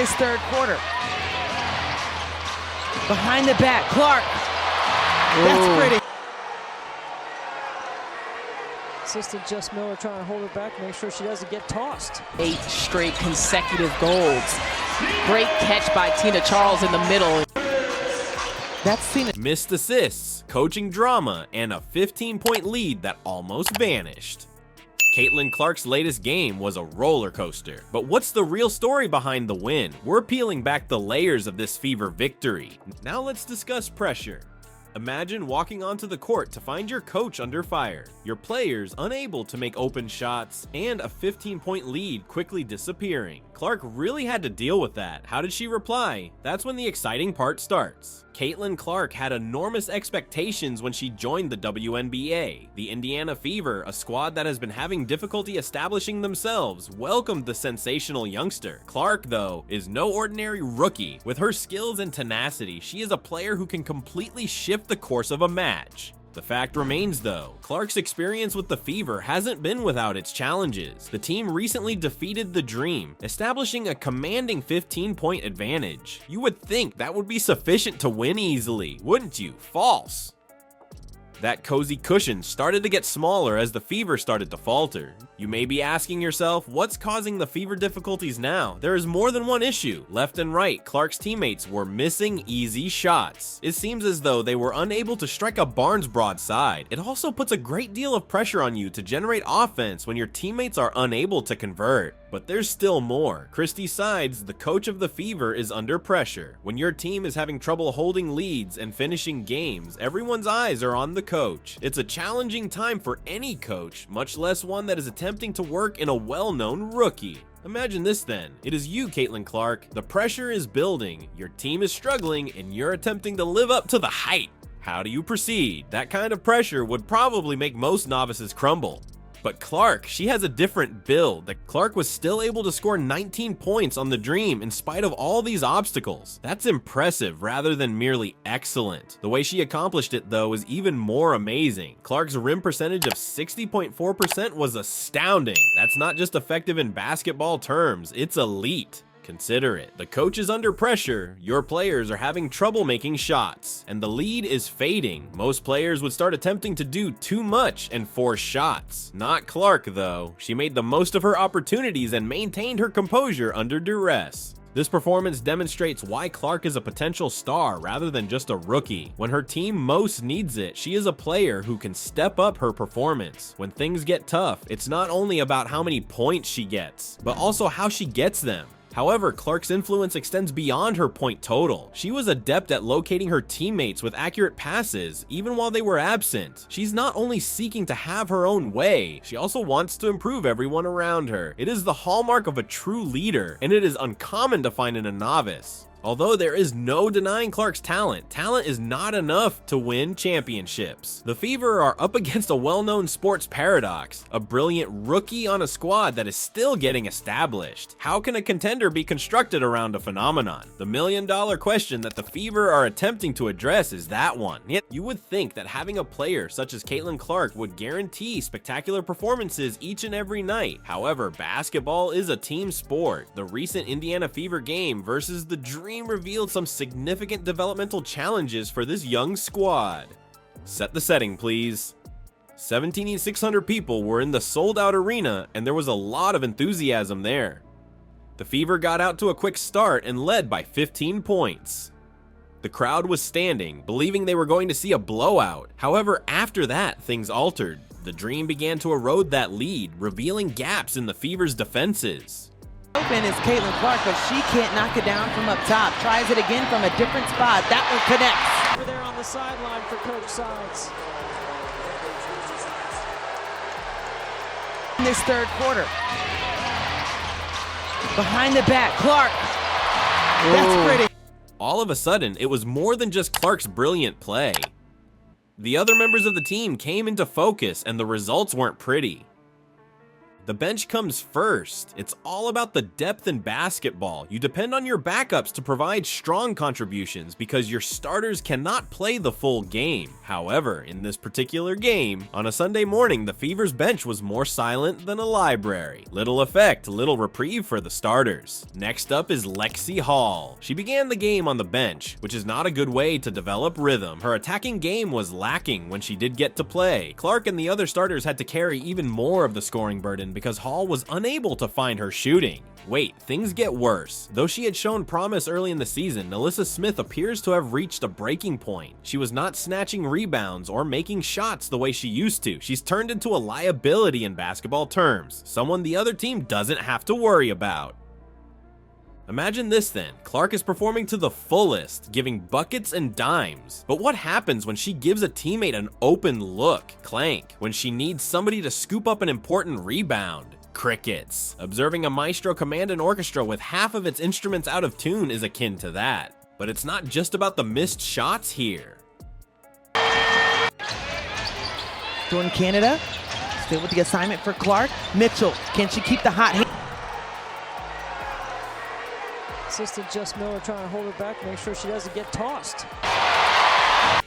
this third quarter. Behind the back, Clark. That's pretty. Assistant Jess Miller trying to hold her back, make sure she doesn't get tossed. 8 straight consecutive goals. Great catch by Tina Charles in the middle. That's seen. Missed assists, coaching drama, and a 15-point lead that almost vanished. Caitlin Clark's latest game was a roller coaster. But what's the real story behind the win? We're peeling back the layers of this Fever victory. Now let's discuss pressure. Imagine walking onto the court to find your coach under fire, your players unable to make open shots, and a 15-point lead quickly disappearing. Clark really had to deal with that. How did she reply? That's when the exciting part starts. Caitlin Clark had enormous expectations when she joined the WNBA. The Indiana Fever, a squad that has been having difficulty establishing themselves, welcomed the sensational youngster. Clark, though, is no ordinary rookie. With her skills and tenacity, she is a player who can completely shift the course of a match. The fact remains, though, Clark's experience with the Fever hasn't been without its challenges. The team recently defeated the Dream, establishing a commanding 15-point advantage. You would think that would be sufficient to win easily, wouldn't you? False. That cozy cushion started to get smaller as the Fever started to falter. You may be asking yourself, what's causing the Fever difficulties now? There is more than one issue. Left and right, Clark's teammates were missing easy shots. It seems as though they were unable to strike a barn's broadside. It also puts a great deal of pressure on you to generate offense when your teammates are unable to convert. But there's still more. Christie Sides, the coach of the Fever, is under pressure. When your team is having trouble holding leads and finishing games, everyone's eyes are on the coach. It's a challenging time for any coach, much less one that is attempting to work in a well-known rookie. Imagine this then. It is you, Caitlin Clark. The pressure is building, your team is struggling, and you're attempting to live up to the hype. How do you proceed? That kind of pressure would probably make most novices crumble. But Clark, she has a different build. That Clark was still able to score 19 points on the Dream in spite of all these obstacles. That's impressive rather than merely excellent. The way she accomplished it, though, is even more amazing. Clark's rim percentage of 60.4% was astounding. That's not just effective in basketball terms, it's elite. Consider it. The coach is under pressure, your players are having trouble making shots, and the lead is fading. Most players would start attempting to do too much and force shots. Not Clark, though. She made the most of her opportunities and maintained her composure under duress. This performance demonstrates why Clark is a potential star rather than just a rookie. When her team most needs it, she is a player who can step up her performance. When things get tough, it's not only about how many points she gets, but also how she gets them. However, Clark's influence extends beyond her point total. She was adept at locating her teammates with accurate passes, even while they were absent. She's not only seeking to have her own way, she also wants to improve everyone around her. It is the hallmark of a true leader, and it is uncommon to find in a novice. Although there is no denying Clark's talent, talent is not enough to win championships. The Fever are up against a well-known sports paradox, a brilliant rookie on a squad that is still getting established. How can a contender be constructed around a phenomenon? The million-dollar question that the Fever are attempting to address is that one. Yet you would think that having a player such as Caitlin Clark would guarantee spectacular performances each and every night. However, basketball is a team sport. The recent Indiana Fever game versus the Dream revealed some significant developmental challenges for this young squad. Set the setting, please. 17,600 people were in the sold-out arena, and there was a lot of enthusiasm there. The Fever got out to a quick start and led by 15 points. The crowd was standing, believing they were going to see a blowout. However, after that, things altered. The Dream began to erode that lead, revealing gaps in the Fever's defenses. Open is Caitlin Clark, but she can't knock it down from up top. Tries it again from a different spot. That one connects. Over there on the sideline for Coach Sides. In this third quarter. Behind the back, Clark. That's pretty. All of a sudden, it was more than just Clark's brilliant play. The other members of the team came into focus, and the results weren't pretty. The bench comes first. It's all about the depth in basketball. You depend on your backups to provide strong contributions because your starters cannot play the full game. However, in this particular game, on a Sunday morning, the Fever's bench was more silent than a library. Little effect, little reprieve for the starters. Next up is Lexi Hall. She began the game on the bench, which is not a good way to develop rhythm. Her attacking game was lacking when she did get to play. Clark and the other starters had to carry even more of the scoring burden because Hall was unable to find her shooting. Wait, things get worse. Though she had shown promise early in the season, Nalissa Smith appears to have reached a breaking point. She was not snatching rebounds or making shots the way she used to. She's turned into a liability in basketball terms, someone the other team doesn't have to worry about. Imagine this then, Clark is performing to the fullest, giving buckets and dimes. But what happens when she gives a teammate an open look? Clank. When she needs somebody to scoop up an important rebound? Crickets. Observing a maestro command an orchestra with half of its instruments out of tune is akin to that. But it's not just about the missed shots here. Jordan Canada, still with the assignment for Clark. Mitchell, can she keep the hot hand? Assistant Jess Miller trying to hold her back, make sure she doesn't get tossed.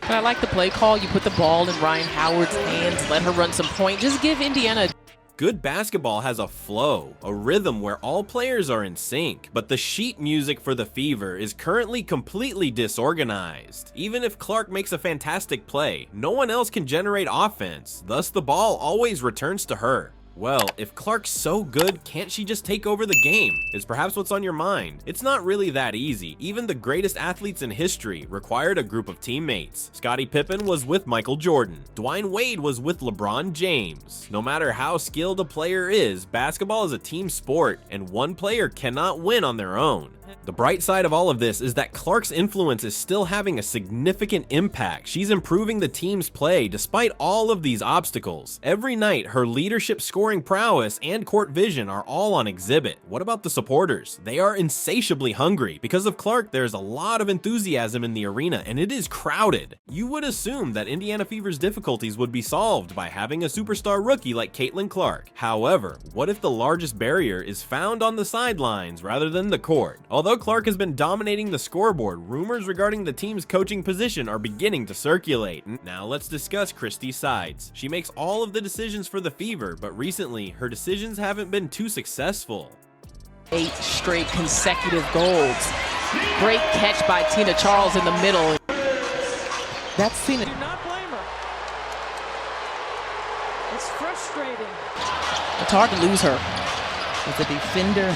But I like the play call. You put the ball in Ryan Howard's hands, let her run some point. Just give Indiana. Good basketball has a flow, a rhythm where all players are in sync, but the sheet music for the Fever is currently completely disorganized. Even if Clark makes a fantastic play, no one else can generate offense, thus the ball always returns to her. Well, if Clark's so good, can't she just take over the game? Is perhaps what's on your mind. It's not really that easy. Even the greatest athletes in history required a group of teammates. Scottie Pippen was with Michael Jordan. Dwayne Wade was with LeBron James. No matter how skilled a player is, basketball is a team sport, and one player cannot win on their own. The bright side of all of this is that Clark's influence is still having a significant impact. She's improving the team's play despite all of these obstacles. Every night, her leadership, scoring prowess, and court vision are all on exhibit. What about the supporters? They are insatiably hungry. Because of Clark, there's a lot of enthusiasm in the arena, and it is crowded. You would assume that Indiana Fever's difficulties would be solved by having a superstar rookie like Caitlin Clark. However, what if the largest barrier is found on the sidelines rather than the court? Although Clark has been dominating the scoreboard, rumors regarding the team's coaching position are beginning to circulate. Now let's discuss Christie's sides. She makes all of the decisions for the Fever, but recently her decisions haven't been too successful. 8 straight consecutive golds. Great catch by Tina Charles in the middle. That's Tina. Do not blame her. It's frustrating. It's hard to lose her. As a defender.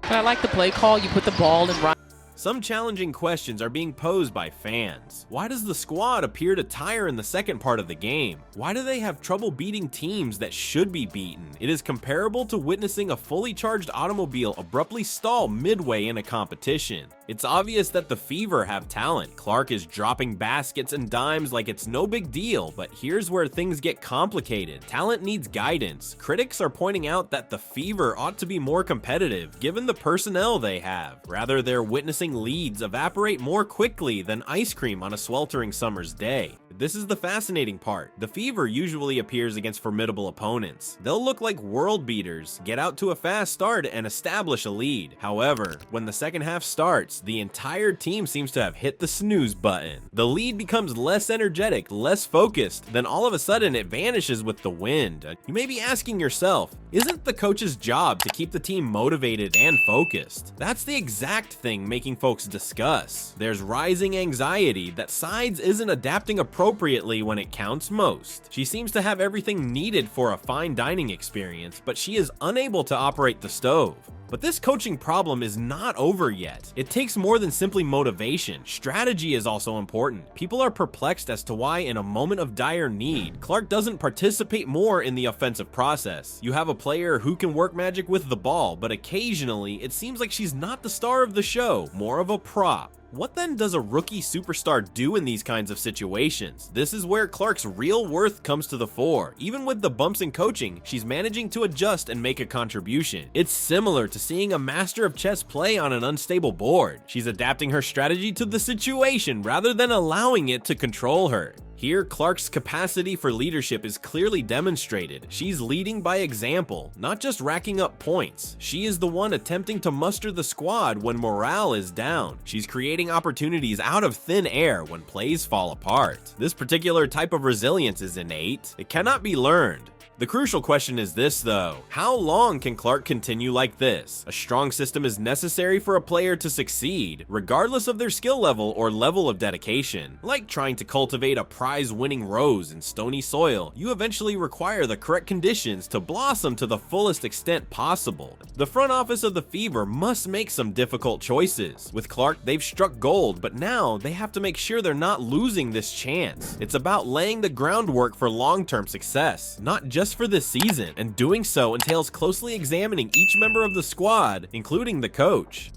But I like the play call. You put the ball in Ryan. Some challenging questions are being posed by fans. Why does the squad appear to tire in the second part of the game? Why do they have trouble beating teams that should be beaten? It is comparable to witnessing a fully charged automobile abruptly stall midway in a competition. It's obvious that the Fever have talent. Clark is dropping baskets and dimes like it's no big deal, but here's where things get complicated. Talent needs guidance. Critics are pointing out that the Fever ought to be more competitive given the personnel they have. Rather, they're witnessing leads evaporate more quickly than ice cream on a sweltering summer's day. This is the fascinating part. The Fever usually appears against formidable opponents. They'll look like world beaters, get out to a fast start, and establish a lead. However, when the second half starts, the entire team seems to have hit the snooze button. The lead becomes less energetic, less focused, then all of a sudden it vanishes with the wind. You may be asking yourself, isn't the coach's job to keep the team motivated and focused? That's the exact thing making folks discuss. There's rising anxiety that sides isn't adapting appropriately when it counts most. She seems to have everything needed for a fine dining experience, but she is unable to operate the stove. But this coaching problem is not over yet. It takes more than simply motivation. Strategy is also important. People are perplexed as to why, in a moment of dire need, Clark doesn't participate more in the offensive process. You have a player who can work magic with the ball, but occasionally it seems like she's not the star of the show, more of a prop. What then does a rookie superstar do in these kinds of situations? This is where Clark's real worth comes to the fore. Even with the bumps in coaching, she's managing to adjust and make a contribution. It's similar to seeing a master of chess play on an unstable board. She's adapting her strategy to the situation rather than allowing it to control her. Here, Clark's capacity for leadership is clearly demonstrated. She's leading by example, not just racking up points. She is the one attempting to muster the squad when morale is down. She's creating opportunities out of thin air when plays fall apart. This particular type of resilience is innate. It cannot be learned. The crucial question is this though, how long can Clark continue like this? A strong system is necessary for a player to succeed, regardless of their skill level or level of dedication. Like trying to cultivate a prize-winning rose in stony soil, you eventually require the correct conditions to blossom to the fullest extent possible. The front office of the Fever must make some difficult choices. With Clark, they've struck gold, but now they have to make sure they're not losing this chance. It's about laying the groundwork for long-term success, not just for this season, and doing so entails closely examining each member of the squad, including the coach.